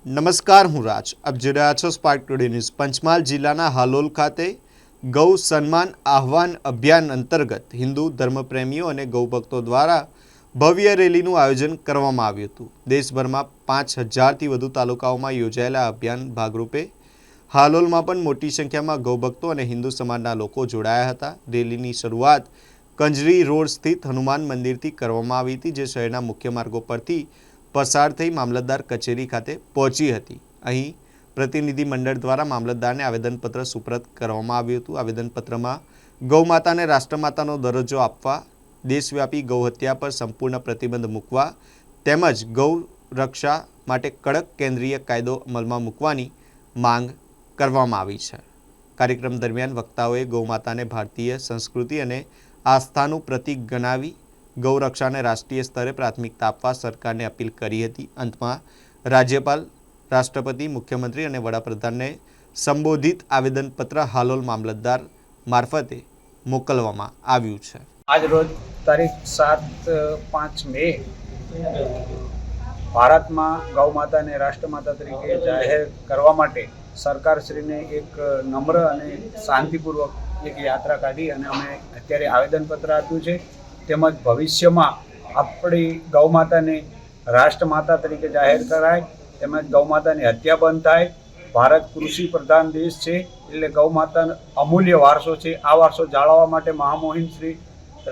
નમસ્કાર, હું રાજ. આપ જોઈ રહ્યા છો સ્પાર્ક ટુડે ન્યૂઝ. પંચમહાલ જિલ્લાના હાલોલ ખાતે ગૌ સન્માન આહ્વાન અભિયાન અંતર્ગત હિન્દુ ધર્મપ્રેમીઓ અને ગૌભક્તો દ્વારા ભવ્ય રેલીનું આયોજન કરવામાં આવ્યું હતું. દેશભરમાં 5000થી વધુ તાલુકાઓમાં યોજાયેલા અભિયાન ભાગરૂપે હાલોલમાં પણ મોટી સંખ્યામાં ગૌભક્તો અને હિન્દુ સમાજના લોકો જોડાયા હતા. રેલીની શરૂઆત કંજરી રોડ સ્થિત હનુમાન મંદિરથી કરવામાં આવી હતી, જે શહેરના મુખ્ય માર્ગો પરથી પસાર થઈ મામલતદાર કચેરી ખાતે પહોંચી હતી. અહીં પ્રતિનિધિ મંડળ દ્વારા મામલતદારને આવેદનપત્ર સુપ્રત કરવામાં આવ્યું હતું. આવેદનપત્રમાં ગૌમાતાને રાષ્ટ્રમાતાનો દરજ્જો આપવા, દેશવ્યાપી ગૌહત્યા પર સંપૂર્ણ પ્રતિબંધ મૂકવા તેમજ ગૌ રક્ષા માટે કડક કેન્દ્રીય કાયદો અમલમાં મૂકવાની માંગ કરવામાં આવી છે. કાર્યક્રમ દરમિયાન વક્તાઓએ ગૌમાતાને ભારતીય સંસ્કૃતિ અને આસ્થાનું પ્રતીક ગણાવી ગૌરક્ષાને રાષ્ટ્રીય સ્તરે પ્રાથમિકતા આપવા સરકારને અપીલ કરી હતી. અંતમાં રાજ્યપાલ, રાષ્ટ્રપતિ, મુખ્યમંત્રી અને વડાપ્રધાનને સંબોધિત આવેદનપત્ર હાલોલ મામલતદાર મારફતે મોકલવામાં આવ્યું છે. આજ રોજ તારીખ 7-5 મે ભારતમાં ગૌ માતાને રાષ્ટ્રમાતા તરીકે જાહેર કરવા માટે સરકારશ્રીને એક નમ્ર અને શાંતિપૂર્વક એક યાત્રા કાઢી અને અમે અત્યારે આવેદનપત્ર આપ્યું છે. તેમજ ભવિષ્યમાં આપણી ગૌ માતાને રાષ્ટ્રમાતા તરીકે જાહેર કરાય, તેમજ ગૌ માતાની હત્યા બંધ થાય. ભારત કૃષિ પ્રધાન દેશ છે, એટલે ગૌ માતાનો અમૂલ્ય વારસો છે. આ વારસો જાળવવા માટે મહામહિમ શ્રી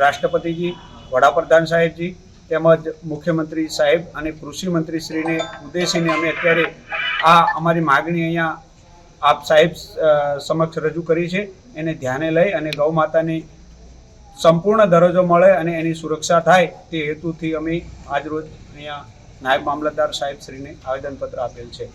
રાષ્ટ્રપતિજી, વડાપ્રધાન સાહેબજી તેમજ મુખ્યમંત્રી સાહેબ અને કૃષિ મંત્રીશ્રીને ઉદ્દેશીને અમે અત્યારે આ અમારી માગણી અહીંયા આપ સાહેબ સમક્ષ રજૂ કરી છે. એને ધ્યાને લઈ અને ગૌ માતાની સંપૂર્ણ દરજ્જો મળે અને એની સુરક્ષા થાય તે હેતુથી અમે આજરોજ અહીંયા નાયબ મામલતદાર સાહેબશ્રીને આવેદનપત્ર આપેલ છે.